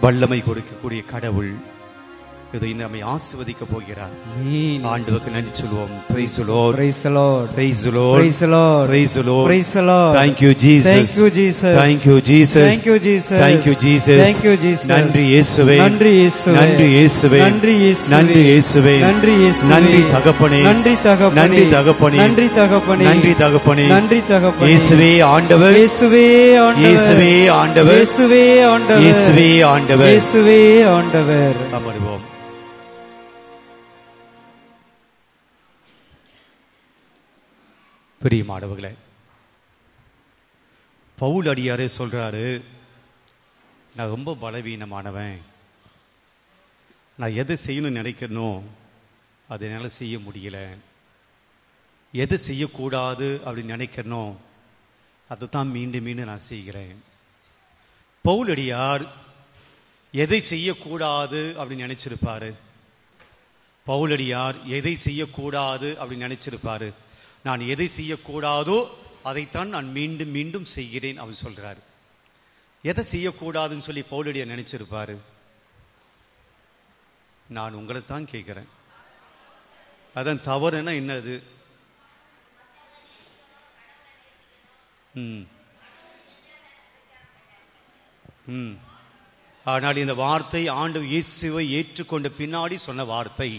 வல்லமை கொடுக்கக்கூடிய கடவுள் இதை நம்மை ஆசீர்வதிக்க போகிறார். ஆண்டவருக்கு நன்றி சொல்வோம். Praise the Lord. Praise the Lord. Praise the Lord. Praise the Lord. Praise the Lord. Praise the Lord. Thank you Jesus. Thank you Jesus. Thank you Jesus. Thank you Jesus. Thank you Jesus. Thank you Jesus. நன்றி இயேசுவே. நன்றி இயேசுவே. நன்றி இயேசுவே. நன்றி இயேசுவே. நன்றி இயேசுவே. நன்றி இயேசுவே. நன்றி தகப்பனே. நன்றி தகப்பனே. நன்றி தகப்பனே. நன்றி தகப்பனே. நன்றி தகப்பனே. நன்றி தகப்பனே. இயேசுவே ஆண்டவர். இயேசுவே ஆண்டவர். இயேசுவே ஆண்டவர். இயேசுவே ஆண்டவர். இயேசுவே ஆண்டவர். இயேசுவே ஆண்டவர். அமருவோம். பிரியமானவர்களே, பவுல் அடியாரே சொல்றாரு, நான் ரொம்ப பலவீனமானவன். நான் எது செய்யணும்னு நினைக்கணும் அதை என்னால் செய்ய முடியல. எது செய்யக்கூடாது அப்படின்னு நினைக்கணும் அதை தான் மீண்டும் மீண்டும் நான் செய்கிறேன். பவுல் அடியார் எதை செய்யக்கூடாது அப்படின்னு நினைச்சிருப்பாரு? பவுல் அடியார் எதை செய்யக்கூடாது அப்படின்னு நினைச்சிருப்பாரு? நான் எதை செய்யக்கூடாதோ அதைத்தான் நான் மீண்டும் மீண்டும் செய்கிறேன் அவன் சொல்றாரு. எதை செய்யக்கூடாதுன்னு சொல்லி பவுல் அடியார் நினைச்சிருப்பாரு? நான் உங்களை தான் கேட்கிறேன். அதான் தவறுன்னா என்னது? ஆனால் இந்த வார்த்தை ஆண்டவர் இயேசுவை ஏற்றுக்கொண்ட பின்னாடி சொன்ன வார்த்தை.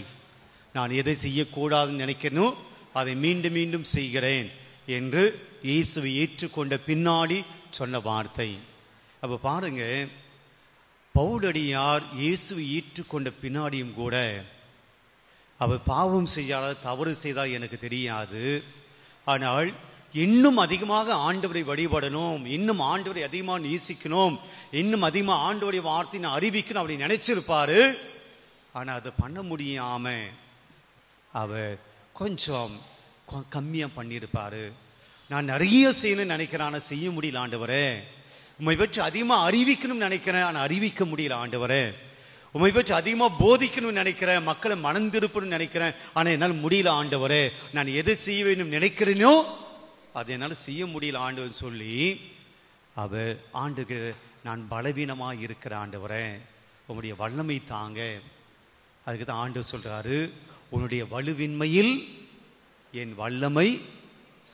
நான் எதை செய்யக்கூடாதுன்னு நினைக்கணும் அதை மீண்டும் மீண்டும் செய்கிறேன் என்று இயேசுவை ஏற்றுக்கொண்ட பின்னாடி சொன்ன வார்த்தை. அப்ப பாருங்க, பவுலடியார் இயேசுவை ஏற்றுக்கொண்ட பின்னாடியும் கூட அவர் பாவம் செய்யாத, தவறு செய்தால் எனக்கு தெரியாது, ஆனால் இன்னும் அதிகமாக ஆண்டவரை வழிபடணும், இன்னும் ஆண்டவரை அதிகமாக நேசிக்கணும், இன்னும் அதிகமாக ஆண்டவருடைய வார்த்தை நான் அறிவிக்கணும் அப்படி நினைச்சிருப்பாரு. ஆனா அதை பண்ண முடியாம அவர் கொஞ்சம் கம்மியா பண்ணியிருப்பாரு. நான் நிறைய செய்யணும்னு நினைக்கிறேன், ஆனா செய்ய முடியல ஆண்டவரே. உம்மை பற்றி அதிகமா அறிவிக்கணும்னு நினைக்கிறேன், ஆனா அறிவிக்க முடியல ஆண்டவரே. உம்மை பற்றி அதிகமா போதிக்கணும்னு நினைக்கிறேன், மக்களை மனந்திருப்பணும்னு நினைக்கிறேன், ஆனா என்னால் முடியல ஆண்டவரே. நான் எதை செய்ய வேண்டும் நினைக்கிறேனோ அதை என்னால் செய்ய முடியல ஆண்டவர் சொல்லி அவர் ஆண்டுக்கு நான் பலவீனமா இருக்கிற ஆண்டவரே, உன்னுடைய வல்லமை தாங்க. அதுக்கு தான் ஆண்டவர் சொல்றாரு, உன்னுடைய வலுவின்மையில் என் வல்லமை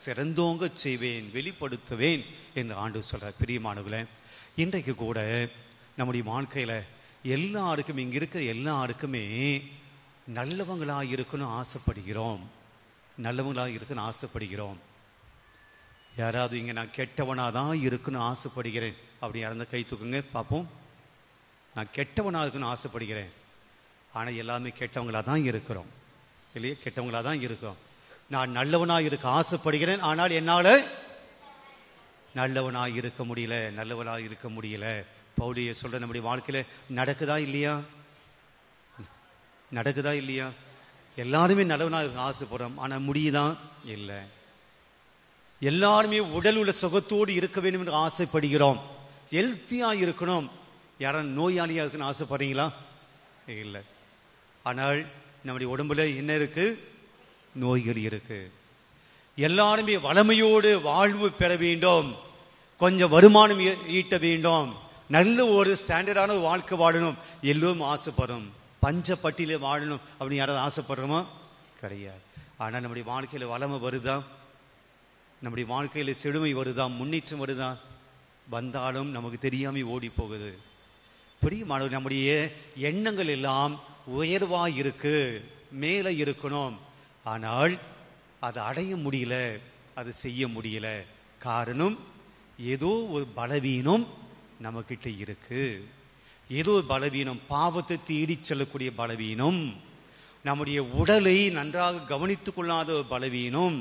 சிறந்தோங்க செய்வேன், வெளிப்படுத்துவேன் என்று ஆண்டவர் சொல்றார். பிரியமானவர்களே, இன்றைக்கு கூட நம்முடைய வாழ்க்கையில எல்லாருக்கும், இங்க இருக்கிற எல்லாருக்குமே நல்லவங்களா இருக்கணும் ஆசைப்படுகிறோம். நல்லவங்களா இருக்கணும் ஆசைப்படுகிறோம். யாராவது இங்க நான் கெட்டவனாதான் இருக்கணும் ஆசைப்படுகிறேன் அப்படி யாராவது கை தூக்குங்க பார்ப்போம். நான் கெட்டவனா இருக்கணும் ஆசைப்படுகிறேன், ஆனா எல்லாமே கெட்டவங்களா தான் இருக்கிறோம் இல்லையே? கெட்டவங்களா தான் இருக்கிறோம். நான் நல்லவனா இருக்க ஆசைப்படுகிறேன், ஆனால் என்னால நல்லவனா இருக்க முடியல, நல்லவனா இருக்க முடியல. பவுலிய சொல்ற நம்முடைய வாழ்க்கையில நடக்குதா இல்லையா? நடக்குதா இல்லையா? எல்லாருமே நல்லவனா இருக்க ஆசைப்படுறோம், ஆனா முடியுதான் இல்லை. எல்லாருமே உடல் உள்ள சுகத்தோடு இருக்க வேண்டும் என்று ஆசைப்படுகிறோம், ஹெல்த்தியா இருக்கணும். யாரும் நோயாளியா இருக்குன்னு ஆசைப்படுறீங்களா? இல்லை. ஆனால் நம்முடைய உடம்புல என்ன இருக்கு? நோய்கள் இருக்கு. எல்லாருமே வளமையோடு வாழ்வு பெற வேண்டும், கொஞ்சம் வருமானம் ஈட்ட வேண்டும், நல்ல ஒரு ஸ்டாண்டர்டான வாழ்க்கை வாழணும், எல்லோரும் ஆசைப்படும். பஞ்ச பட்டியல வாழணும் அப்படின்னு யாராவது ஆசைப்படுறோமா? கிடையாது. ஆனா நம்முடைய வாழ்க்கையில வளமை வருதா? நம்முடைய வாழ்க்கையில செழுமை வருதா? முன்னேற்றம் வருதா? வந்தாலும் நமக்கு தெரியாம ஓடி போகுது. பிரியமானவர், நம்முடைய எண்ணங்கள் எல்லாம் உயர்வா இருக்கு, மேல இருக்கணும், ஆனால் அதை அடைய முடியல, அது செய்ய முடியல. காரணம், ஏதோ ஒரு பலவீனம் நம்ம கிட்ட இருக்கு. ஏதோ ஒரு பலவீனம், பாவத்தை தேடி செல்லக்கூடிய பலவீனம், நம்முடைய உடலை நன்றாக கவனித்துக் கொள்ளாத ஒரு பலவீனம்,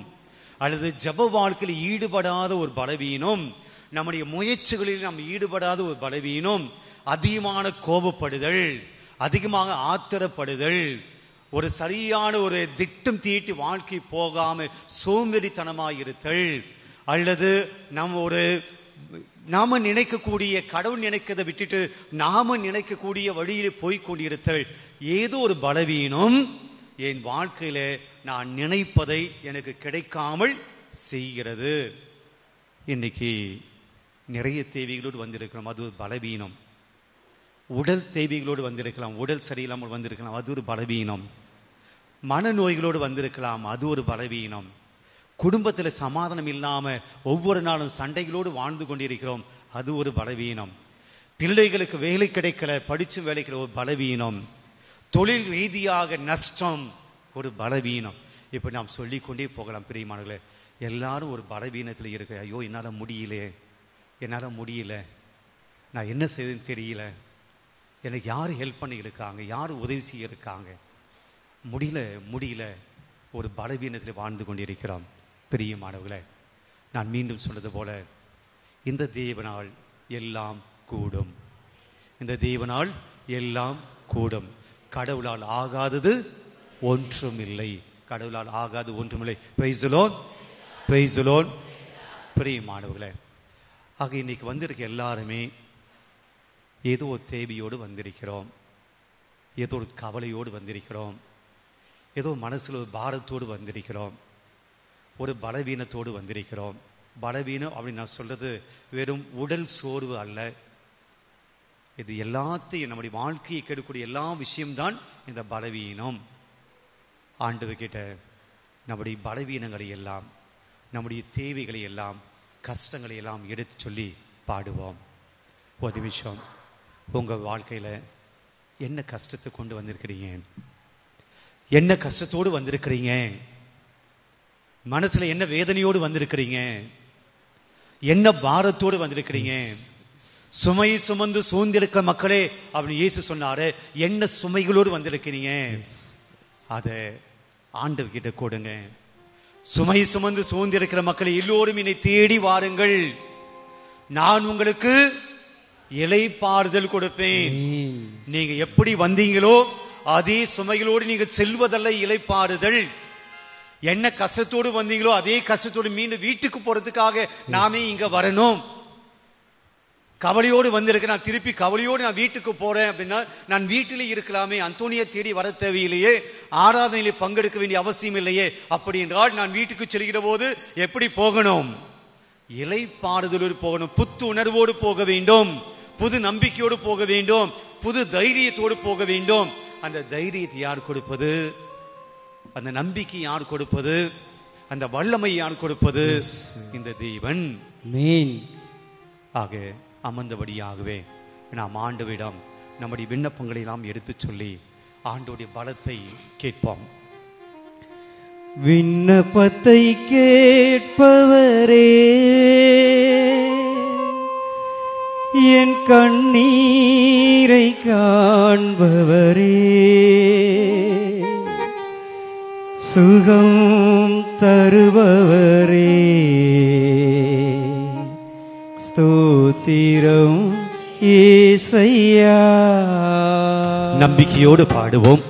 அல்லது ஜப வாழ்க்கையில் ஈடுபடாத ஒரு பலவீனம், நம்முடைய முயற்சிகளில் நாம் ஈடுபடாத ஒரு பலவீனம், அதிகமான கோபப்படுதல், அதிகமாக ஆத்திரப்படுதல், ஒரு சரியான ஒரு திட்டம் தீட்டி வாழ்க்கை போகாம சோம்பேறித்தனமாயிருத்தல், அல்லது நாம நினைக்கக்கூடிய, கடவுள் நினைக்கிறதை விட்டுட்டு நாம நினைக்கக்கூடிய வழியில போய்கொண்டிருத்தல், ஏதோ ஒரு பலவீனம் என் வாழ்க்கையில நான் நினைப்பதை எனக்கு கிடைக்காமல் செய்கிறது. இன்னைக்கு நிறைய தேவைகளோடு வந்திருக்கிறோம், அது ஒரு பலவீனம். உடல் தேவைகளோடு வந்திருக்கலாம், உடல் சரியில்லாமல் வந்திருக்கலாம், அது ஒரு பலவீனம். மனநோய்களோடு வந்திருக்கலாம், அது ஒரு பலவீனம். குடும்பத்தில் சமாதானம் இல்லாம ஒவ்வொரு நாளும் சண்டைகளோடு வாழ்ந்து கொண்டிருக்கிறோம், அது ஒரு பலவீனம். பிள்ளைகளுக்கு வேலை கிடைக்கல, படிச்சு வேலைக்கிற ஒரு பலவீனம். தொழில் ரீதியாக நஷ்டம், ஒரு பலவீனம். இப்ப நாம் சொல்லிக்கொண்டே போகலாம் பிரியமானவர்களே. எல்லாரும் ஒரு பலவீனத்தில் இருக்க, ஐயோ என்னால் முடியல, நான் என்ன செய்யுதுன்னு தெரியல, எனக்கு யார் ஹெல்ப் பண்ணி இருக்காங்க, யார் உதவி செய்ய இருக்காங்க, முடியல ஒரு பலவீனத்தில் வாழ்ந்து கொண்டிருக்கிறோம். பிரியமானவர்களே, நான் மீண்டும் சொன்னது போல இந்த தேவனால் எல்லாம் கூடும், இந்த தேவனால் எல்லாம் கூடும். கடவுளால் ஆகாதது ஒன்றுமில்லை, கடவுளால் ஆகாது ஒன்றுமில்லை. Praise the Lord. பிரியமானவர்களே, ஆக இன்னைக்கு வந்திருக்க எல்லாருமே ஏதோ ஒரு தேவையோடு வந்திருக்கிறோம், ஏதோ ஒரு கவலையோடு வந்திருக்கிறோம், ஏதோ மனசுல ஒரு பாரத்தோடு வந்திருக்கிறோம், ஒரு பலவீனத்தோடு வந்திருக்கிறோம். பலவீனம் அப்படின்னு நான் சொல்றது வெறும் உடல் சோர்வு அல்ல, இது எல்லாத்தையும் நம்முடைய வாழ்க்கையை கெடுக்கக்கூடிய எல்லா விஷயம்தான் இந்த பலவீனம். ஆண்டவர் கிட்ட நம்முடைய பலவீனங்களை எல்லாம், நம்முடைய தேவைகளை எல்லாம், கஷ்டங்களை எல்லாம் எடுத்து சொல்லி பாடுவோம். ஒரு நிமிஷம், உங்க வாழ்க்கையில என்ன கஷ்டத்தை கொண்டு வந்திருக்கிறீங்க, என்ன கஷ்டத்தோடு வந்திருக்கிறீங்க, மனசுல என்ன வேதனையோடு வந்திருக்கிறீங்க, என்ன பாரத்தோடு வந்திருக்கிறீங்க. சுமை சுமந்து சூழ்ந்திருக்க மக்களே அப்படின்னு இயேசு சொன்னாரு. என்ன சுமைகளோடு வந்திருக்கிறீங்க, அதை ஆண்டவர் கிட்ட கொடுங்க. சுமை சுமந்து சூழ்ந்திருக்கிற மக்களை எல்லோரும் என்னை தேடி வாருங்கள், நான் உங்களுக்கு இளைப்பாறுதல் கொடுப்பேன். நீங்க எப்படி வந்தீங்களோ அதே சுமைகளோடு நீங்க செல்வதல்ல இளைப்பாறுதல். என்ன கஷ்டத்தோடு வந்தீங்களோ அதே கஷ்டத்தோடு மீண்டும் வீட்டுக்கு போறதுக்காக நாமே இங்க வரணும். கவலையோடு வந்திருக்க, நான் திருப்பி கவலையோடு நான் வீட்டுக்கு போறேன் அப்படின்னா நான் வீட்டிலே இருக்கலாமே, அந்தோனியை தேடி வர தேவையில்லையே, ஆராதனையிலே பங்கெடுக்க வேண்டிய அவசியம் இல்லையே. அப்படி என்றால் நான் வீட்டுக்கு செல்கிற போது எப்படி போகணும், இளைப்பாறுதலோடு போகணும், புத்து உணர்வோடு போக வேண்டும், புது நம்பிக்கையோடு போக வேண்டும், புது தைரியத்தோடு போக வேண்டும். அந்த தைரியத்தை யார் கொடுப்பது, அந்த நம்பிக்கை யார் கொடுப்பது, அந்த வல்லமை யார் கொடுப்பது, இந்த தேவன். ஆக அமர்ந்தபடியாகவே நாம் ஆண்டவரிடம் நம்முடைய விண்ணப்பங்களை எல்லாம் எடுத்து சொல்லி ஆண்டோடைய பலத்தை கேட்போம். விண்ணப்பத்தை கேட்பவரே, என் கண்ணீரை காண்பவரே, சுகம் தருபவரே, ஸ்தோத்திரம் ஏசையா. நம்பிக்கையோடு பாடுவோம்.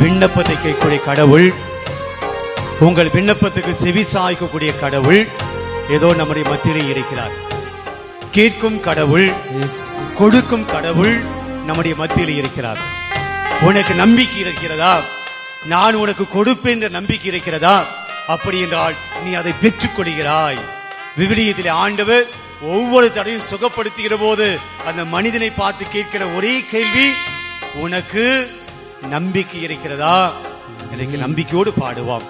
விண்ணப்பத்தை கேட்கக்கூடிய கடவுள், உங்கள் விண்ணப்பத்துக்கு செவி சாய்க்கக்கூடிய கடவுள் ஏதோ நம்முடைய மத்தியிலே இருக்கிறார். கேட்கும் கடவுள், கொடுக்கும் கடவுள் நம்முடைய மத்தியிலே இருக்கிறார். உனக்கு நம்பிக்கை இருக்கிறதா, நான் உனக்கு கொடுப்பேன் என்ற நம்பிக்கை இருக்கிறதா? அப்படி என்றால் நீ அதை பெற்றுக் கொள்கிறாய். விவிலியத்திலே ஆண்டவர் ஒவ்வொரு தடையும் சுகப்படுத்துகிற போது அந்த மனிதனை பார்த்து கேட்கிற ஒரே கேள்வி, உனக்கு நம்பிக்கை இருக்கிறதா? எனக்கு நம்பிக்கையோடு பாடுவோம்.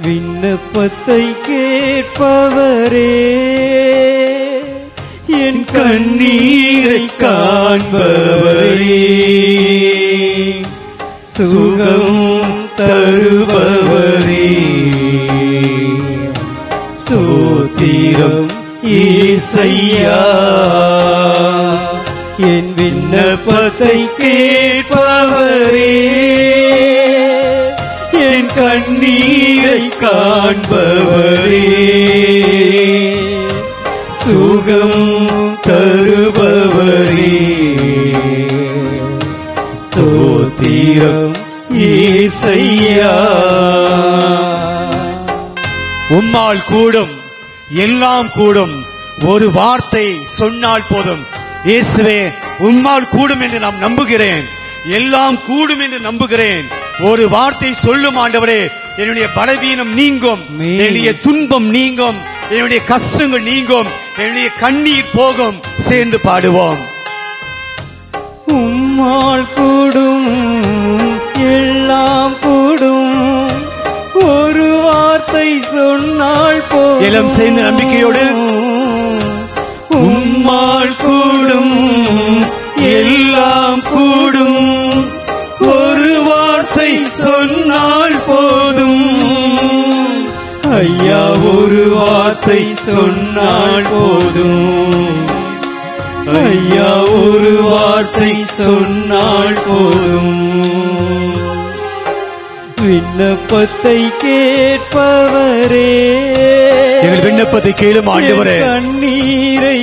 விண்ணப்பத்தை கேட்பவரே, என் கண்ணீரை காண்பவரே, சுகம் தருபவரே, ஸ்தோத்திரம் ஏசையா. என் விண்ணப்பத்தை கேட்பவரே, என் கண்ணீரை காண்பவரே, சுகம் தருபவரே, ஸ்தோத்திரம் ஏசையா. உம்மால் கூடும், எல்லாம் கூடும், ஒரு வார்த்தை சொன்னால் போதும். இயேசுவே, உம்மால் கூடும் என்று நான் நம்புகிறேன், எல்லாம் கூடும் என்று நம்புகிறேன். ஒரு வார்த்தை சொல்லும் ஆண்டவரே, என்னுடைய பலவீனம் நீங்கும், என்னுடைய துன்பம் நீங்கும், என்னுடைய கஷ்டங்கள் நீங்கும், என்னுடைய கண்ணீர் போகும். சேர்ந்து பாடுவோம். உம்மால் கூடும் எல்லாம் கூடும், ஒரு வார்த்தை சொன்னால் போதும். எல்லாம் சேர்ந்து நம்பிக்கையோடு உம்மால் கூடும் எல்லாம் கூடும், ஒரு வார்த்தை சொன்னால் போதும். ஐயா ஒரு வார்த்தை சொன்னால் போதும், ஐயா ஒரு வார்த்தை சொன்னால் போதும். விண்ணப்பத்தை கேட்பவரே, எங்கள் விண்ணப்பத்தை கேளும் ஆண்டவரே. கண்ணீரை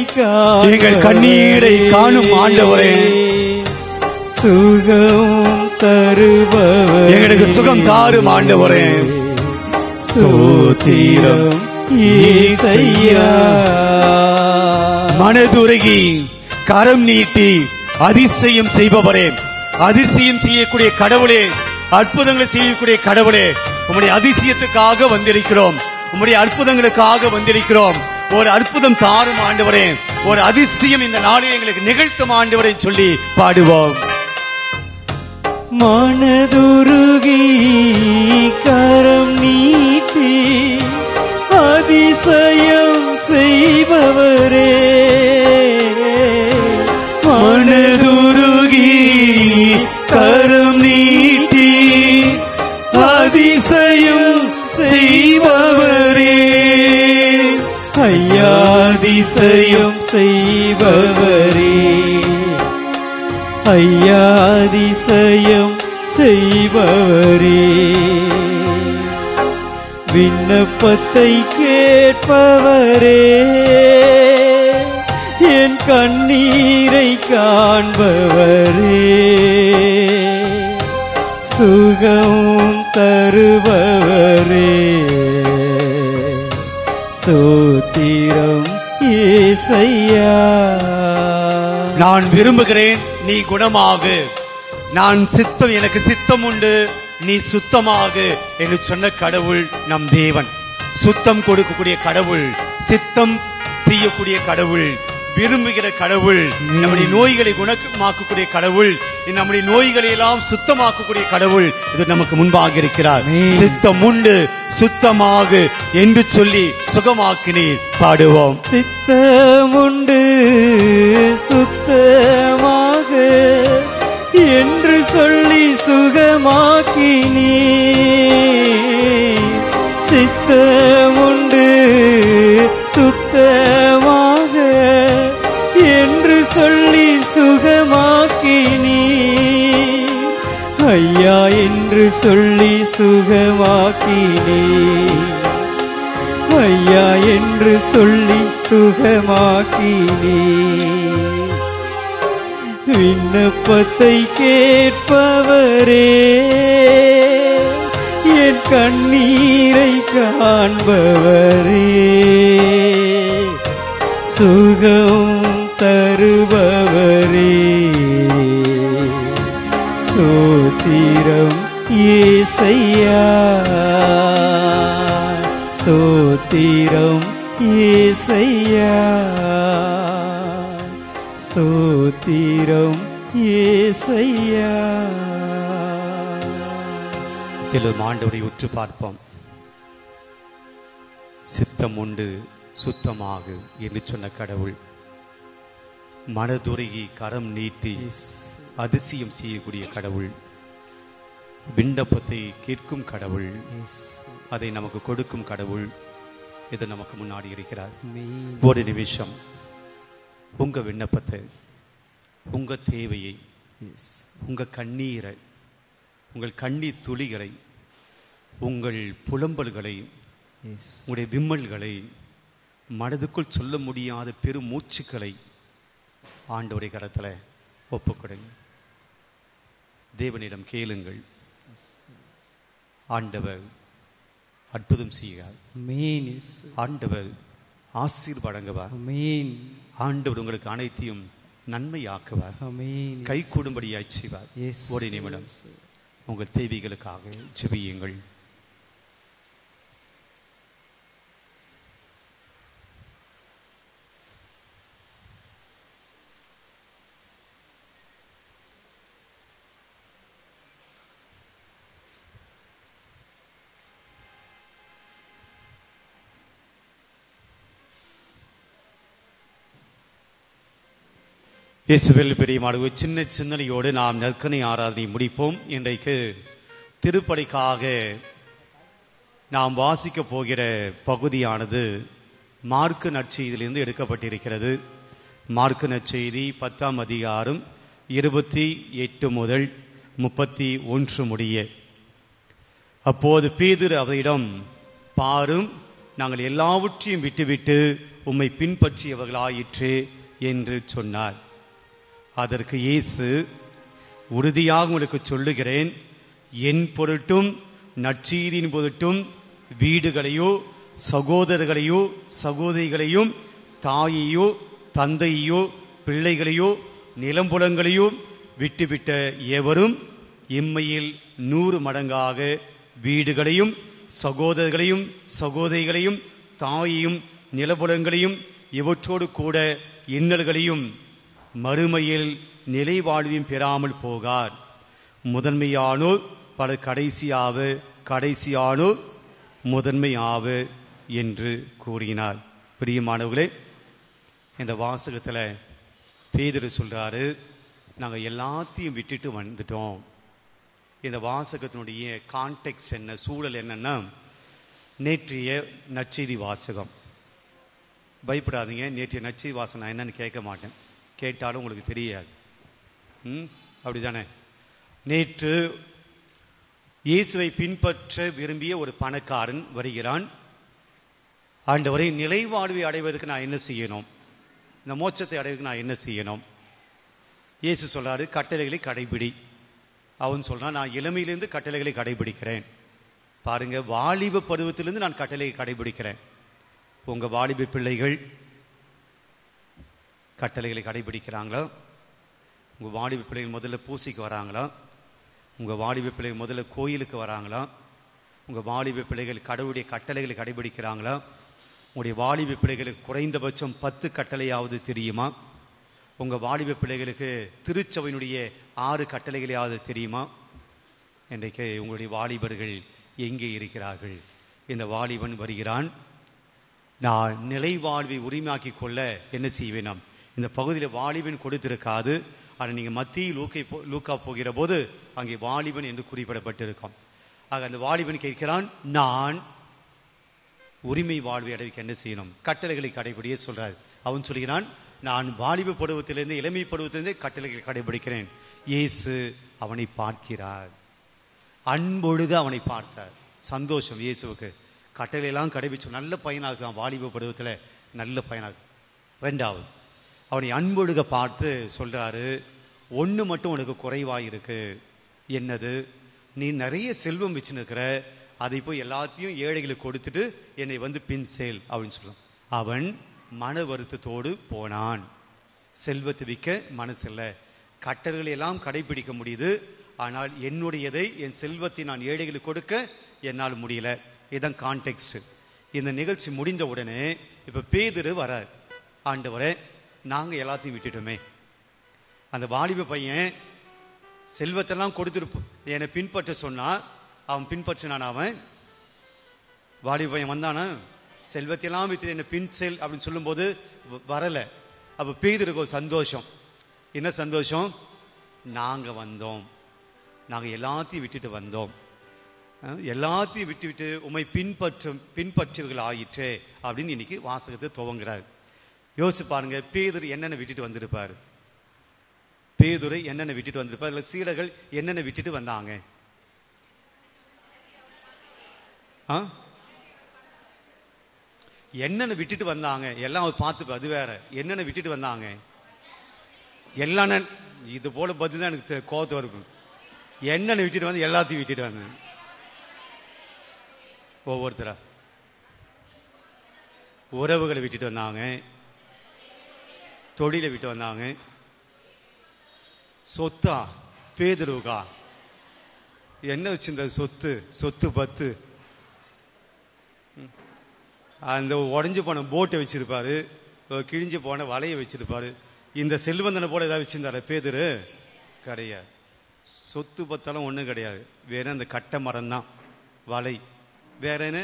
எங்கள் கண்ணீரை காணும் ஆண்டவரே. சுகம் தருபவரே, எங்களுக்கு சுகம் தாரும் ஆண்டவரே. ஸ்தோத்திரம் இயேசையா. மனதுருகி கரம் நீட்டி அதிசயம் செய்பவரே, அதிசயம் செய்யக்கூடிய கடவுளே, அற்புதங்களை செய்யக்கூடிய கடவுளே, உம்முடைய அதிசயத்துக்காக வந்திருக்கிறோம், உம்முடைய அற்புதங்களுக்காக வந்திருக்கிறோம். ஒரு அற்புதம் தாரும் ஆண்டவரே, ஒரு அதிசயம் இந்த நாளில் எங்களுக்கு நிகழ்த்தும் ஆண்டவரை சொல்லி பாடுவோம். மனதுருகி கரம் நீட்டி அதிசயம் செய்பவரே, மனதுருகி கரம் நீட்டி அதிசயம் செய்பவரே. ஐயா அதிசயம் செய்பவரே, ஐயா அதிசயம் செய்பவரே. விண்ணப்பத்தை கேட்பவரே, என் கண்ணீரை காண்பவரே. சுகம் தருபவரே, ஸ்தோத்திரம் இயேசையா. நான் விரும்புகிறேன் நீ குணமாகு, நான் சித்தம் எனக்கு சித்தம் உண்டு நீ சுத்தமாகு என்று சொன்ன கடவுள் நம் தேவன். சுத்தம் கொடுக்கக்கூடிய கடவுள், சித்தம் செய்யக்கூடிய கடவுள், விரும்புகிற கடவுள், நம்முடைய நோய்களை குணமாக்கக்கூடிய கடவுள், நம்முடைய நோய்களை எல்லாம் சுத்தமாக்கக்கூடிய கடவுள் இது நமக்கு முன்பாக இருக்கிறார். சித்தம் உண்டு சுத்தமாக என்று சொல்லி சுகமாக்கினீர். பாடுவோம். சித்தம் உண்டு சுத்தமாக என்று சொல்லி சுகமாக்கினீ. சித்தம் உண்டு சுத்தமாக என்று சொல்லி சுகமாக்கினீ. ஐயா என்று சொல்லி சுகமாக்கினீ. ஐயா என்று சொல்லி சுகமாக்கினீ. விண்ணப்பத்தை கேட்பவரே, என் கண்ணீரை காண்பவரே. சுகம் தருபவரே, ஸ்தோத்திரம் இயேசையா. ஸ்தோத்திரம் இயேசையா. ஸ்தோத்திரம் இயேசையா. எல்லோரும் ஆண்டவரை உற்று பார்ப்போம். சித்தம் உண்டு சுத்தமாக என்று சொன்ன கடவுள், மனதுருகி கரம் நீட்டி அதிசயம் செய்யக்கூடிய கடவுள், விண்ணப்பத்தை கேட்கும் கடவுள், அதை நமக்கு கொடுக்கும் கடவுள் இது நமக்கு முன்னாடி இருக்கிறார். ஒரு நிமிஷம் உங்க விண்ணப்பத்தை, உங்க தேவையை, உங்க கண்ணீரை, உங்கள் கண்ணீர் துளிகளை, உங்கள் புலம்பல்களை, உங்களுடைய விம்மல்களை, மனதுக்குள் சொல்ல முடியாத பெரும் மூச்சுக்களை ஆண்டவருடைய கரத்தில் ஒப்புக்கொடுங்க. தேவனிடம் கேளுங்கள். ஆண்டவர் அற்புதம் செய்கிறார். ஆண்டவர் ஆசீர்வாதங்குவார். ஆண்டவர் உங்களுக்கு அனைத்தையும் நன்மையாக்குவார், கை கூடும்படியாய் செய்வார். ஒரு நிமிடம் உங்கள் தேவைகளுக்காக ஜெபியுங்கள். இயேசுவில் பிரியமானவர்களே, சின்ன சிந்தனையோடு நாம் நற்கனை ஆராதனை முடிப்போம். இன்றைக்கு திருப்பலிக்காக நாம் வாசிக்க போகிற பகுதியானது மாற்கு நற்செய்தியிலிருந்து எடுக்கப்பட்டிருக்கிறது. மாற்கு நற்செய்தி 10ஆம் அதிகாரம் 28 முதல் 31 முடிய. அப்போது பேதுரு அவரிடம், பாரும், நாங்கள் எல்லாவற்றையும் விட்டுவிட்டு உம்மை பின்பற்றியவர்களாயிற்று என்று சொன்னார். அதற்கு இயேசு, உறுதியாக உங்களுக்கு சொல்லுகிறேன், என் பொருட்டும் நற்செய்தியின் பொருட்டும் வீடுகளையோ சகோதரர்களையோ சகோதரிகளையும் தாயையோ தந்தையோ பிள்ளைகளையோ நிலம்புலங்களையோ விட்டுவிட்ட எவரும் இம்மையில் 100 மடங்காக வீடுகளையும் சகோதரர்களையும் சகோதரிகளையும் தாயையும் நிலபுலங்களையும் இவற்றோடு கூட இன்னல்களையும் மறுமையில் நிலை வாழ்வையும் பெறாமல் போகார். முதன்மையானோர் பல கடைசியானோர் முதன்மையாவர் என்று கூறினார். பிரியமானவர்களே, இந்த வாசகத்தில் பேதுரு சொல்றாரு, நாங்கள் எல்லாத்தையும் விட்டுட்டு வந்துட்டோம். இந்த வாசகத்தினுடைய கான்டெக்ஸ்ட் என்ன, சூழல் என்னன்னா, நேற்றைய நற்செய்தி வாசகம். பயப்படாதீங்க, நேற்றைய நற்செய்தி வாசகம் நான் என்னன்னு கேட்க மாட்டேன், கேட்டாலும் உங்களுக்கு தெரியாது. அப்படிதானே? நேற்று இயேசுவை பின்பற்ற விரும்பிய ஒரு பணக்காரன் வருகிறான். ஆண்டவரை, நிலை வாழ்வை அடைவதற்கு நான் என்ன செய்யணும், இந்த மோட்சத்தை அடைவதற்கு நான் என்ன செய்யணும்? இயேசு சொல்றாரு, கட்டளைகளை கடைபிடி. அவன் சொல்றான், நான் இளமையிலிருந்து கட்டளைகளை கடைபிடிக்கிறேன். பாருங்க, வாலிப பருவத்திலிருந்து நான் கட்டளையை கடைபிடிக்கிறேன். உங்க வாலிப பிள்ளைகள் கட்டளைகளை கடைபிடிக்கிறாங்களா? உங்க வாலிப பிள்ளைகள் முதல்ல பூசைக்கு வராங்களா? உங்க வாலிப பிள்ளைகள் முதல்ல கோயிலுக்கு வராங்களா? உங்க வாலிப பிள்ளைகள் கடவுளுடைய கட்டளைகளை கடைபிடிக்கிறாங்களா? உங்களுடைய வாலிப பிள்ளைகளுக்கு குறைந்தபட்சம் 10 கட்டளையாவது தெரியுமா? உங்க வாலிப பிள்ளைகளுக்கு திருச்சபையினுடைய 6 கட்டளைகளையாவது தெரியுமா? இன்றைக்கு உங்களுடைய வாலிபர்கள் எங்கே இருக்கிறார்கள்? இந்த வாலிபன் வருகிறான், நான் நிலை வாழ்வை உரிமையாக்கி கொள்ள என்ன செய்வேன்? இந்த பகுதியில் வாலிபன் கொடுத்திருக்காது, ஆனால் நீங்கள் மத்திய லூக்கா போகிற போது அங்கே வாலிபன் என்று குறிப்பிடப்பட்டிருக்கும். ஆக அந்த வாலிபன் கேட்கிறான், நான் உரிமை வாழ்வை அடைவிக்க என்ன செய்யணும்? கட்டளைகளை கடைபிடிய சொல்றார். அவன் சொல்கிறான், நான் வாலிப பருவத்திலிருந்து இளமை பருவத்திலிருந்து கட்டளைகளை கடைபிடிக்கிறேன். இயேசு அவனை பார்க்கிறார், அன்பொழுக அவனை பார்த்தார். சந்தோஷம் இயேசுவுக்கு. கட்டளையெல்லாம் கடைபிடிச்சு நல்ல பையனாக வாலிப பருவத்தில் நல்ல பையனாக. ரெண்டாவது, அவனை அன்பொழுக பார்த்து சொல்றாரு, ஒன்று மட்டும் உனக்கு குறைவாயிருக்கு. என்னது? நீ நிறைய செல்வம் வச்சுருக்கிற, அதை போய் எல்லாத்தையும் ஏழைகளுக்கு கொடுத்துட்டு என்னை வந்து பின் செல் அப்படின்னு சொல்லும். அவன் மன வருத்தத்தோடு போனான். செல்வத்தை விற்க மனசு இல்லை. கட்டளைகளை எல்லாம் கடைபிடிக்க முடியுது, ஆனால் என்னுடையதை, என் செல்வத்தை நான் ஏழைகளுக்கு கொடுக்க என்னால் முடியல. இதுதான் கான்டெக்ஸ்ட். இந்த நிகழ்ச்சி முடிந்த உடனே இப்ப பேதுரு வரார். ஆண்டவரே, நாங்க எல்லாத்தையும் விட்டுட்டோமே. அந்த வாலிப பையன் செல்வத்தெல்லாம் கொடுத்துருப்போம், என்னை பின்பற்ற சொன்னா அவன் பின்பற்றினான். அவன் வாலிப பையன் வந்தானா, செல்வத்தையெல்லாம் விட்டு என்னை பின் செல் அப்படின்னு சொல்லும் போது வரல. அப்ப பேதுருக்கு ஒரு சந்தோஷம். என்ன சந்தோஷம்? நாங்க வந்தோம், நாங்க எல்லாத்தையும் விட்டுட்டு வந்தோம், எல்லாத்தையும் விட்டு உம்மை பின்பற்றுவர்கள் ஆயிற்றே அப்படின்னு இன்னைக்கு வாசகத்தை துவங்குறாரு. யோசிச்சு பாருங்க, பேதுரு என்னென்ன விட்டுட்டு வந்திருப்பாரு? பேதுரு என்னென்ன விட்டுட்டு வந்திருப்பாரு? இல்ல சீடர்கள் என்னென்ன விட்டுட்டு வந்தாங்க? என்னென்ன விட்டுட்டு வந்தாங்க எல்லாம் பார்த்து, அது வேற. என்னென்ன விட்டுட்டு வந்தாங்க எல்லாம். இது போல பதில் தான் எனக்கு கோபத்து இருக்கும். என்னென்ன விட்டுட்டு வந்து எல்லாத்தையும் விட்டுட்டு வந்த ஒவ்வொருத்தரா. உறவுகளை விட்டுட்டு வந்தாங்க, தொழிலை விட்டு வந்தாங்க. சொத்தா? பேதுருவுக்கா என்ன வச்சிருந்த சொத்து 10. அந்த உடஞ்சு போன போட்டை வச்சிருப்பாரு, கிழிஞ்சு போன வலையை வச்சிருப்பாரு. இந்த செல்வந்தனை போல ஏதாவது வச்சிருந்தாரு பேதுரு? கிடையாது. சொத்து 10 ஒன்றும் கிடையாது. வேற அந்த கட்டை மரம் தான், வலை. வேற என்ன?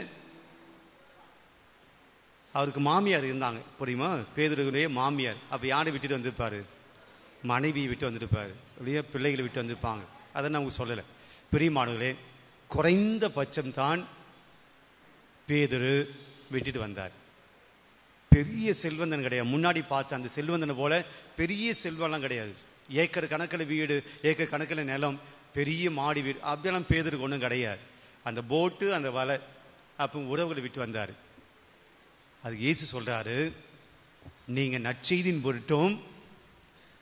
அவருக்கு மாமியார் இருந்தாங்க, புரியுமா? பேதுருடைய மாமியார். அப்ப யாரை விட்டுட்டு வந்திருப்பாரு? மனைவியை விட்டு வந்திருப்பார், அப்படியே பிள்ளைகளை விட்டு வந்திருப்பாங்க. அதை நான் உங்களுக்கு சொல்லலை. பிரியமானவர்களே, குறைந்த பட்சம்தான் பேதுரு விட்டுட்டு வந்தார். பெரிய செல்வந்தன் கிடையாது. முன்னாடி பார்த்த அந்த செல்வந்தனை போல பெரிய செல்வம்லாம் கிடையாது. ஏக்கர் கணக்கில் வீடு, ஏக்கர் கணக்கில் நிலம், பெரிய மாடி வீடு அப்படியெல்லாம் பேதுருக்கு ஒன்றும் கிடையாது. அந்த போட்டு, அந்த வலை, அப்போ உறவுகளை விட்டு வந்தார். அது இயேசு சொல்றாரு, நீங்க நற்செய்தியின் பொருட்டும்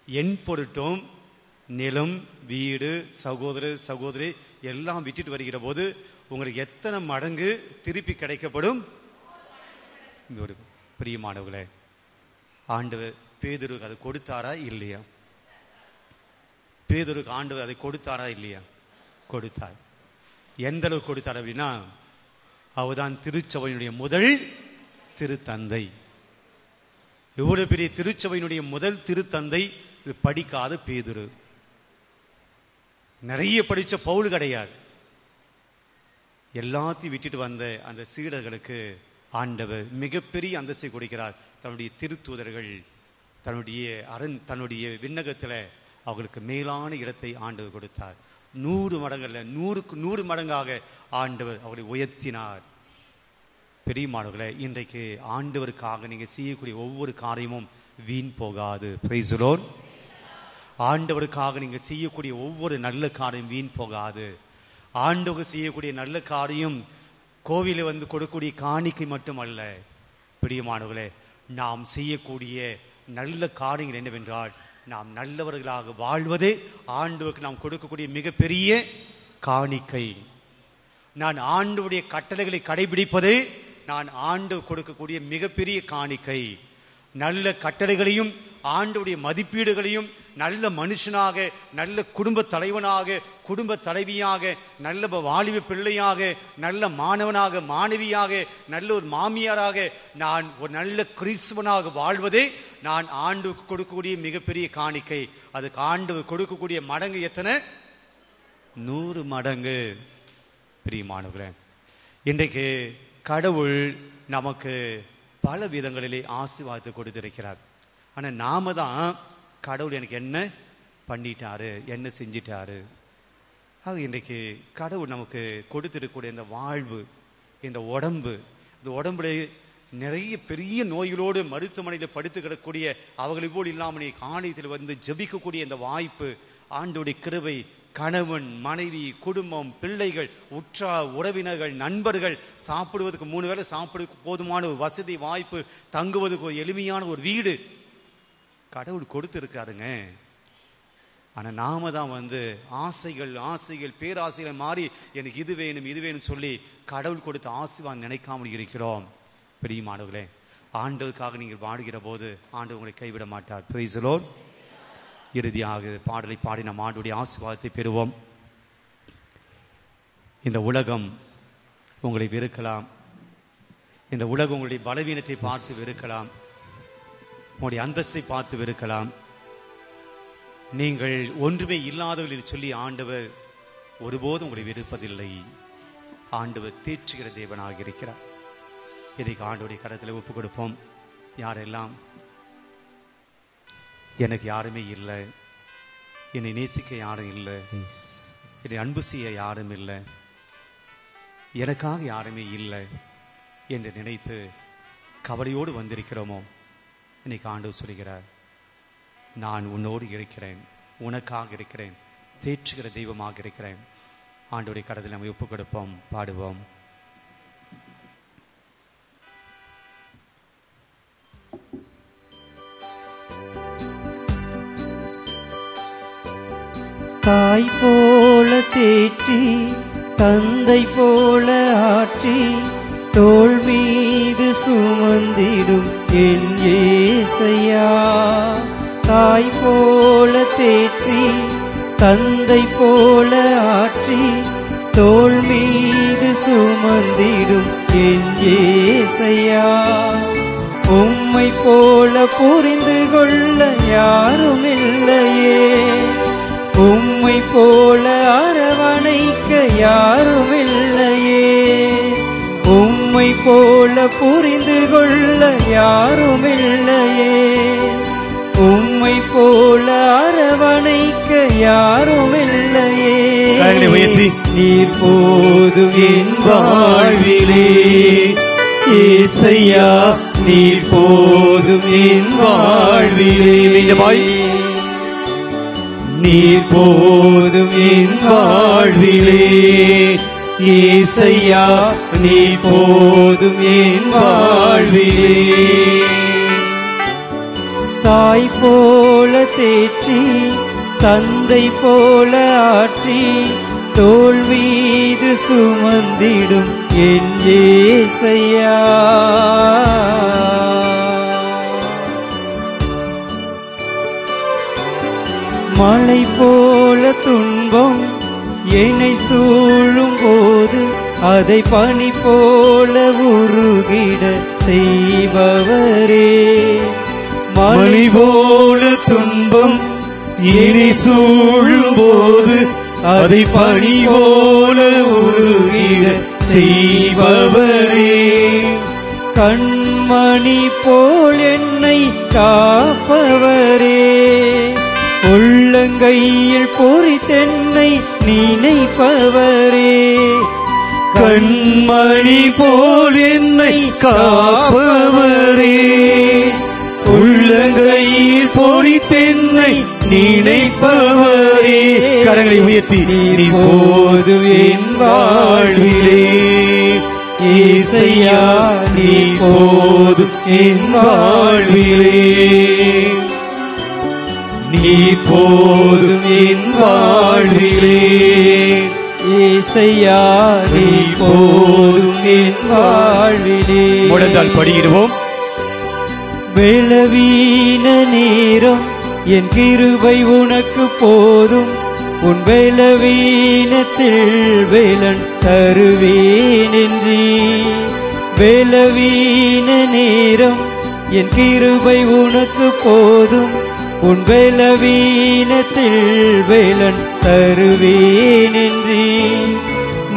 என் பொருட்டும் நிலம், வீடு, சகோதர சகோதரி எல்லாம் விட்டுட்டு வருகிற போது உங்களுக்கு எத்தனை மடங்கு திருப்பி கிடைக்கப்படும்? பிரியமானவர்களே, ஆண்டவர் பேதுருக்கு அதை கொடுத்தாரா இல்லையா? பேதுருக்கு ஆண்டவர் அதை கொடுத்தாரா இல்லையா? கொடுத்தார். எந்த அளவுக்கு கொடுத்தார் அப்படின்னா, அவர்தான் திருச்சபையினுடைய முதல் திருத்தந்தை. எவ்வளவு பெரிய திருச்சபையினுடைய முதல் திருத்தந்தை! இது படிக்காத பேதுரு. நிறைய படிச்ச பவுல் கிடையாது. எல்லாத்தையும் விட்டுட்டு வந்த அந்த சீடர்களுக்கு ஆண்டவர் மிகப்பெரிய அந்தஸ்தை கொடுக்கிறார். தன்னுடைய திருத்தூதர்கள் தன்னுடைய விண்ணகத்தில் அவர்களுக்கு மேலான இடத்தை ஆண்டவர் கொடுத்தார். 100 மடங்கள்ல 100க்கு 100 மடங்காக ஆண்டவர் அவரை உயர்த்தினார். பெரியமானவர்களே, இன்றைக்கு ஆண்டவருக்காக நீங்க செய்யக்கூடிய ஒவ்வொரு காரியமும் வீண் போகாது. Praise the Lord. ஆண்டவருக்காக நீங்க செய்யக்கூடிய ஒவ்வொரு நல்ல காரியம் வீண் போகாது. ஆண்டவர் செய்யக்கூடிய நல்ல காரியம் கோவிலில் வந்து கொடுக்கக்கூடிய காணிக்கை மட்டுமல்ல. பிரியமானவர்களே, நாம் செய்யக்கூடிய நல்ல காரியங்கள் என்னவென்றால், நாம் நல்லவர்களாக வாழ்வதே ஆண்டவருக்கு நாம் கொடுக்கக்கூடிய மிகப்பெரிய காணிக்கை. நான் ஆண்டவருடைய கட்டளைகளை கடைபிடிப்பது நான் ஆண்டவர் கொடுக்கக்கூடிய மிகப்பெரிய காணிக்கை. நல்ல கட்டளைகளையும் ஆண்டவருடைய மதிப்பீடுகளையும் நல்ல மனுஷனாக, நல்ல குடும்ப தலைவனாக, குடும்ப தலைவியாக, நல்ல வாலிப பிள்ளையாக, நல்ல மாணவனாக, மாணவியாக, நல்ல ஒரு மாமியாராக, நான் ஒரு நல்ல கிறிஸ்துவனாக வாழ்வதே நான் ஆண்டவருக்கு கொடுக்கக்கூடிய மிகப்பெரிய காணிக்கை. அதுக்கு ஆண்டவர் கொடுக்கக்கூடிய மடங்கு எத்தனை? 100 மடங்கு. பிரியமானவர்களே, இன்றைக்கு கடவுள் நமக்கு பல விதங்களிலே ஆசீர்வாதத்தை கொடுத்திருக்கிறார். ஆனா நாம தான் கடவுள் எனக்கு என்ன பண்ணிட்டாரு, என்ன செஞ்சிட்டாரு. ஆக இன்றைக்கு கடவுள் நமக்கு கொடுத்திருக்கக்கூடிய இந்த வாழ்வு, இந்த உடம்பு, இந்த உடம்புல நிறைய பெரிய நோய்களோடு மருத்துவமனையில் படுத்து கிடக்கூடிய அவர்களை போல் இல்லாமல் நீ காணியத்தில் வந்து ஜெபிக்கக்கூடிய இந்த வாய்ப்பு, ஆண்டவருடைய கிருபை, கணவன் மனைவி, குடும்பம், பிள்ளைகள், உற்றார் உறவினர்கள், நண்பர்கள், சாப்பிடுவதற்கு 3 வேளை சாப்பிடுவதற்கு போதுமான ஒரு வசதி வாய்ப்பு, தங்குவதற்கு ஒரு எளிமையான ஒரு வீடு கடவுள் கொடுத்திருக்காருங்க. ஆனா நாம தான் வந்து ஆசைகள் பேராசைகள் மாறி எனக்கு இது வேணும் இது வேணும் சொல்லி கடவுள் கொடுத்த ஆசீர்வாதம் நினைக்காமல் இருக்கிறோம். பிரியமானவர்களே, ஆண்டவருக்காக நீங்கள் வாடுகிற போது ஆண்டவர் உங்களை கைவிட மாட்டார். Praise the Lord. இறுதியாக பாடலை பாடி நம் ஆண்டவருடைய ஆசீர்வாதத்தை பெறுவோம். இந்த உலகம் உங்களை வெறுக்கலாம், இந்த உலகம் உங்களுடைய பலவீனத்தை பார்த்து வெறுக்கலாம், உங்களுடைய அந்தஸ்தை பார்த்து வெறுக்கலாம், நீங்கள் ஒன்றுமே இல்லாதவர்கள் சொல்லி ஆண்டவர் ஒருபோதும் உங்களை வெறுப்பதில்லை. ஆண்டவர் தேற்றுகிற தேவனாக இருக்கிறார். இன்றைக்கு ஆண்டவருடைய கரத்தில் ஒப்பு கொடுப்போம். யாரெல்லாம் எனக்கு யாருமே இல்லை, என்னை நேசிக்க யாரும் இல்லை, என்னை அன்பு செய்ய யாரும் இல்லை, எனக்காக யாருமே இல்லை என்று நினைத்து கவலையோடு வந்திருக்கிறோமோ, இன்னைக்கு ஆண்டவர் சொல்கிறார், நான் உன்னோடு இருக்கிறேன், உனக்காக இருக்கிறேன், தேற்றுகிற தெய்வமாக இருக்கிறேன். ஆண்டவருடைய கரத்தில் நம்ம ஒப்பு கொடுப்போம், பாடுவோம். தாய் போல தேற்றி தந்தை போல ஆற்றி தோள் மீது சுமந்திடும் என் இயேசையா. தாய் போல தேற்றி தந்தை போல ஆற்றி தோள் மீது சுமந்திடும் என் இயேசையா. உம்மை போல புரிந்து கொள்ள யாரும் இல்லையே, உம்மை போல அரவணைக்க யாரும் இல்லையே, உம்மை போல புரிந்து கொள்ள யாரும் இல்லையே, உம்மை உம்மை போல அரவணைக்க யாரும் இல்லையே. நீர் போதும் என் வாழ்விலே, ஏசையா நீர் போதும் என் வாழ்விலே. நீர் போதும் என் வாழ்விலே, ஏசையா நீர் போதும் என் வாழ்விலே. தாய் போல தேற்றி தந்தை போல ஆற்றி தோள் மீது சுமந்திடும் என் ஏசையா. மழை போல துன்பம் என்னை சூழும் போது அதை பனி போல உருகிட செய்பவரே. மழை போல துன்பம் என்னை சூழும் போது அதை பனி போல உருகிட செய்பவரே. கண்மணி போல் என்னை காப்பவரே, உள்ளங்கையில் பொறித்தென்னை நினைப்பவரே. கண்மணி போல் என்னை காப்பவரே, உள்ளங்கையில் பொறித்தென்னை நினைப்பவரே. கரங்களை உயர்த்தி நீர் போதும் என் வாழ்விலே, ஏசையா நீர் போதும் என் வாழ்விலே. நீர் போதும் என் வாழ்விலே, ஏசையா நீர் போதும் என் வாழ்விலே. முழந்தால் படியிடுவோம். பலவீன நேரம் என் கிருபை உனக்கு போதும், உன் பலவீனத்தில் வேலன் தருவேன் என்றீ. பலவீன நேரம் என் கிருபை உனக்கு போதும், உன் பலவீனத்தில் வேலன் தருவேன் என்றீ.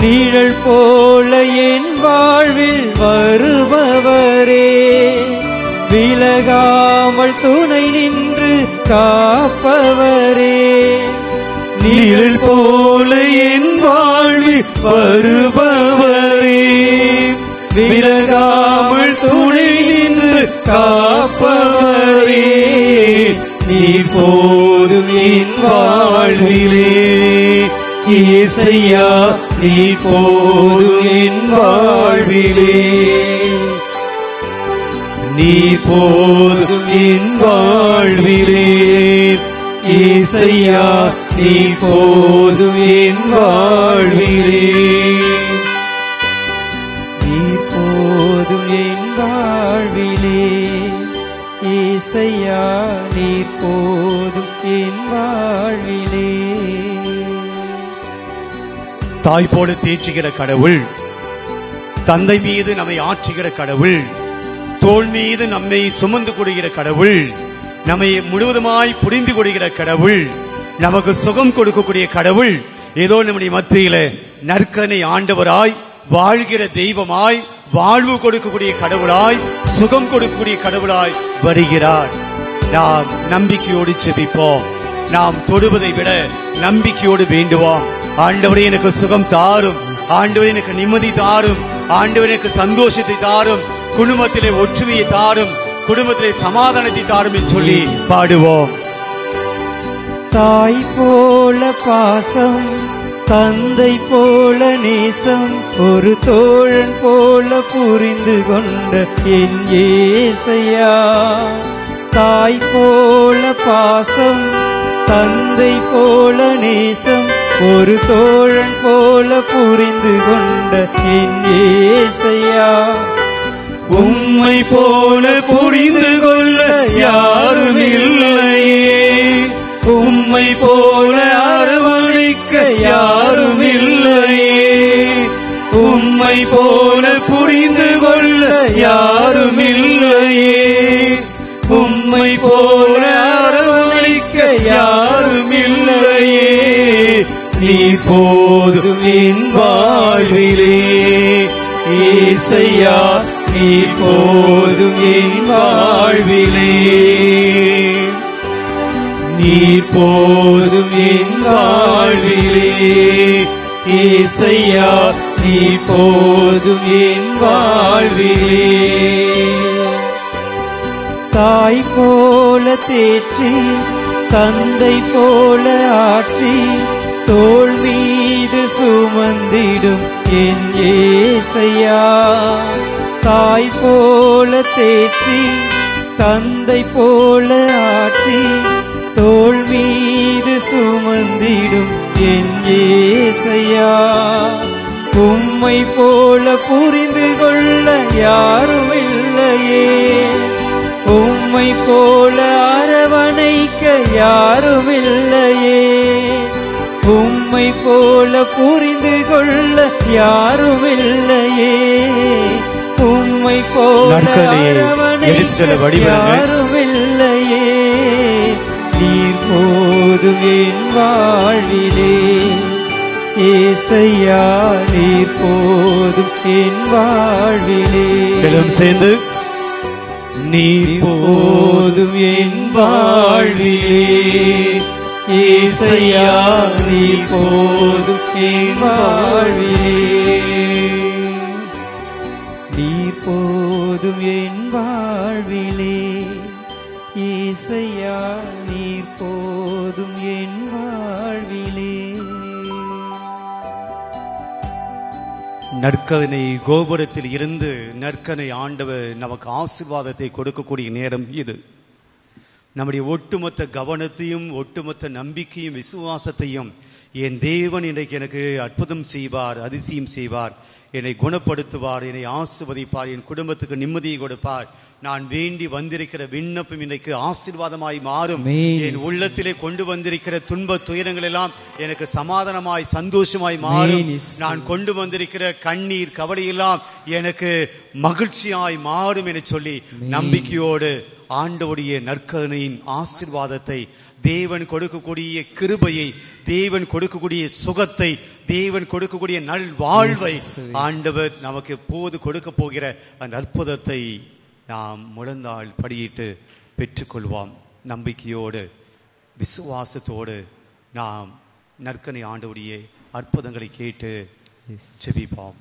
நீழல் போல என் வாழ்வில் வருபவரே, விலகாமல் துணை நின்று காப்பவரே. நீழல் போல என் வாழ்வில் வருபவரே, விலகாமல் துணை நின்று காப்பவரே. நீர் போதும் என் வாழ்விலே, ஏசையா நீர் போதும் என் வாழ்விலே. நீர் போதும் என் வாழ்விலே, ஏசையா நீர் போதும் என் வாழ்விலே. நீர் போதும் என் வாழ்விலே, ஏசையா நீர் போதும் என் வாழ்விலே. தாய் போல தேற்றுகிற கடவுள், தந்தை மீது நம்மை ஆற்றுகிற கடவுள், தோள் மீது நம்மை சுமந்து கொடுக்கிற கடவுள், நம்மை முழுவதுமாய் புரிந்து கொடுக்கிற கடவுள், நமக்கு சுகம் கொடுக்கக்கூடிய கடவுள், ஏதோ நம்முடைய மத்தியில நற்கனை ஆண்டவராய் வாழ்கிற தெய்வமாய் வாழ்வு கொடுக்கக்கூடிய கடவுளாய் சுகம் கொடுக்கக்கூடிய கடவுளாய் வருகிறார். நாம் நம்பிக்கையோடு செபிப்போம். நாம் தொடுவதை விட நம்பிக்கையோடு வேண்டுவோம். ஆண்டவரே எனக்கு சுகம் தாரும், ஆண்டவரே எனக்கு நிம்மதி தாரும், ஆண்டவரே எனக்கு சந்தோஷத்தை தாரும், குடும்பத்திலே ஒற்றுமையை தாரும், குடும்பத்திலே சமாதானத்தை தாரும் என்று சொல்லி பாடுவோம். தாய் போல பாசம், தந்தை போல நேசம், ஒரு தோழன் போல புரிந்து கொண்ட என் ஏசையா. தாய் போல பாசம், தந்தை போல நேசம், ஒரு தோழன் போல புரிந்து கொண்ட என் ஏசையா. உம்மை போல புரிந்து கொள்ள யாரும் இல்லையே, உம்மை போல அரவணைக்க யாரும் இல்லையே, உம்மை போல புரிந்து கொள்ள யாரும் இல்லையே, உம்மை போல அரவணைக்க யாரும் இல்லையே. நீர் போதும் என் வாழ்விலே, ஏசையா நீர் போதும் என் வாழ்விலே. நீர் போதும் என் வாழ்விலே. ஏசையா நீர் போதும் என் வாழ்விலே. தாய் போல தேற்றி தந்தை போல ஆற்றி தோள் மீது சுமந்திடும் என் ஏசையா. தாய் போல தேற்றி தந்தை போல ஆற்றி தோள் மீது சுமந்திடும் என் ஏசையா. உம்மை போல புரிந்து கொள்ள யாரும் இல்லையே. உம்மை போல அரவணைக்க யாரும் இல்லையே. உம்மை போல புரிந்து கொள்ள யாரும் இல்லையே. உம்மை போல அரவணைக்க யாரும் இல்லையே. நீர் போதும் என் வாழ்விலே. ஏசையா நீர் போதும் என் வாழ்விலே. எல்லாம் சேர்ந்து நீர் போதும் என் வாழ்விலே. ஏசையா நீர் போதும் என் வாழ்விலே. நீர் போதும் என் வாழ்விலே. ஏசையா நீர் போதும் என் வாழ்விலே. நற்கனை கோபுரத்தில் இருந்து நற்கனை ஆண்டவர் நமக்கு ஆசீர்வாதத்தை கொடுக்கக்கூடிய நேரம் இது. நம்முடைய ஒட்டுமொத்த கவனத்தையும் ஒட்டுமொத்த நம்பிக்கையும் விசுவாசத்தையும் என் தேவன் இன்றைக்கு எனக்கு அற்புதம் செய்வார், அதிசயம் செய்வார், என்னை குணப்படுத்துவார், என்னை ஆசீர்வதிப்பார், என் குடும்பத்துக்கு நிம்மதியை கொடுப்பார், நான் வேண்டி வந்திருக்கிற விண்ணப்பம் இன்றைக்கு ஆசீர்வாதமாய் மாறும், என் உள்ளத்திலே கொண்டு வந்திருக்கிற துன்ப துயரங்கள் எல்லாம் எனக்கு சமாதானமாய் சந்தோஷமாய் மாறும், நான் கொண்டு வந்திருக்கிற கண்ணீர் கவலை எல்லாம் எனக்கு மகிழ்ச்சியாய் மாறும் என சொல்லி நம்பிக்கையோடு ஆண்டவருடைய நற்கருணையின் ஆசீர்வாதத்தை, தேவன் கொடுக்கக்கூடிய கிருபையை, தேவன் கொடுக்கக்கூடிய சுகத்தை, தேவன் கொடுக்கக்கூடிய நல் வாழ்வை ஆண்டவர் நமக்கு எப்போது கொடுக்க போகிற அந்த அற்புதத்தை நாம் முழந்தாள் படியிட்டு பெற்றுக்கொள்வோம். நம்பிக்கையோடு விசுவாசத்தோடு நாம் நற்கனை ஆண்டவருடைய அற்புதங்களை கேட்டு செபிப்போம்.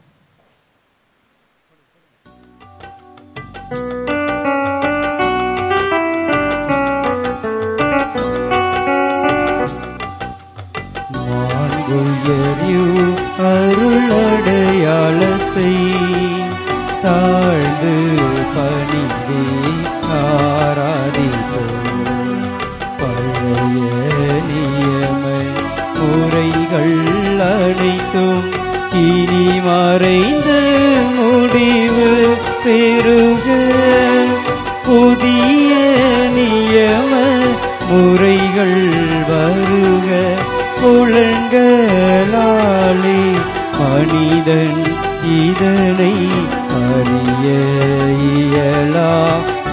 அருளடையாளத்தை தாழ்ந்து பணிந்தே ஆராதிப்போம். பழைய நியம முறைகள் அனைத்தும் இனி மறைந்து முடிவு பெறுக. புதிய நியம முறைகள் வருக. புலன்களாலே மனிதன் இதனை அறிய இயலா.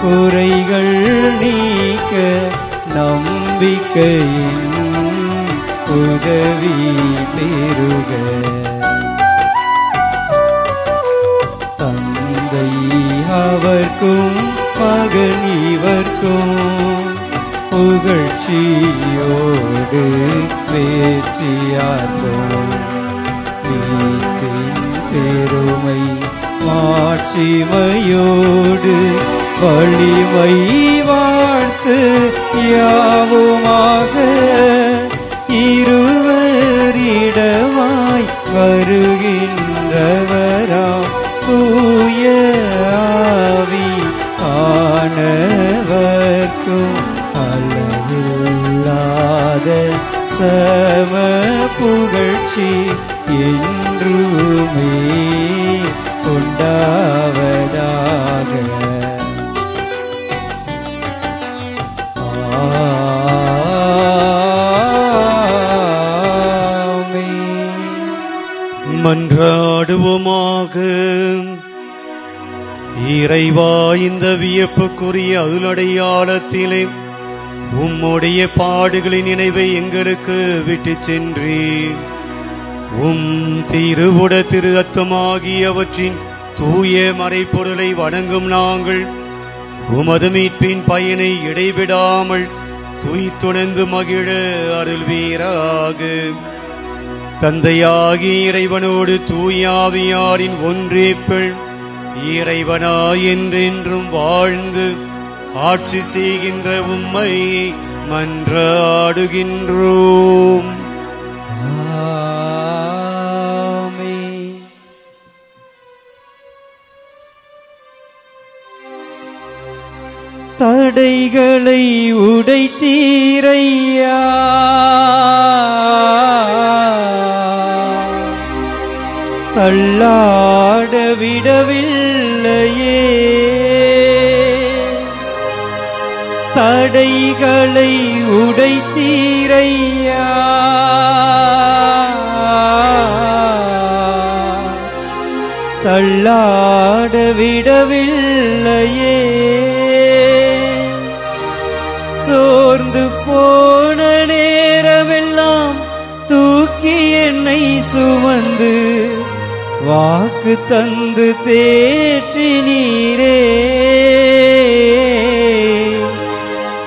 குறைகள் நீக்க நம்பிக்கையின் உதவி பெறுக. தந்தை அவர்க்கும் மகன் இவர்க்கும் புகழ்ச்சியோடு வெற்றியார்க்கும். வீட்டின் பெருமை மாட்சிமையோடு வலிமை வாழ்த்து யாவுமாக. இருவரிடமாய் வருகின்றவராம் தூய ஆவி ஆனவர்க்கும் அளவில்லாத சம புகழ்ச்சி என்றுமே உண்டாவதாக. மன்றாடுவோமாக. இறைவா, இந்த வியப்புக்குரிய அருளடையாளத்திலே உம்முடைய பாடுகளின் நினைவை எங்களுக்கு விட்டு சென்றீர். உம் திருவுட திரு ரத்தமாகியவற்றின் தூய மறைப்பொருளை வணங்கும் நாங்கள் உமது மீட்பின் பயனை இடைவிடாமல் துய்த்துணர்ந்து மகிழ அருள்வீராக. தந்தையாகி இறைவனோடு தூயாவியாரின் ஒன்றேப்பில் இறைவனாய் என்றென்றும் வாழ்ந்து ஆட்சி செய்கின்ற உம்மை மன்றாடுகின்றோம். ஆமென். தடைகளை உடைத்தீரையா, தள்ளாட விடவில்லையே. தடைகளை உடைத்தீரையா, தள்ளாட விடவில்லையே. சோர்ந்து போன நேரமெல்லாம் தூக்கி என்னை சுமந்து வாக்கு தந்து தேற்றினீரே.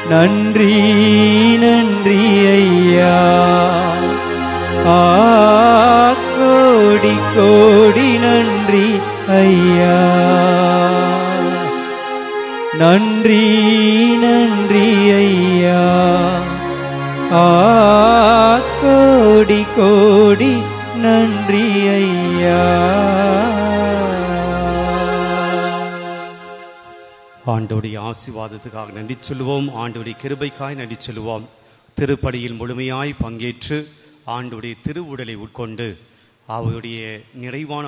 நன்றி நன்றி ஐயா, கோடி கோடி நன்றி ஐயா. நன்றி நன்றி ஐயா, கோடி கோடி நன்றி ஐயா. ஆண்டவருடைய ஆசீர்வாதத்துக்காக நன்றி சொல்லுவோம். ஆண்டவருடைய கிருபைக்காய் நன்றி சொல்லுவோம். திருப்பலியில் முழுமையாய் பங்கேற்று ஆண்டவருடைய திருவுடலை உட்கொண்டு அவருடைய நிறைவான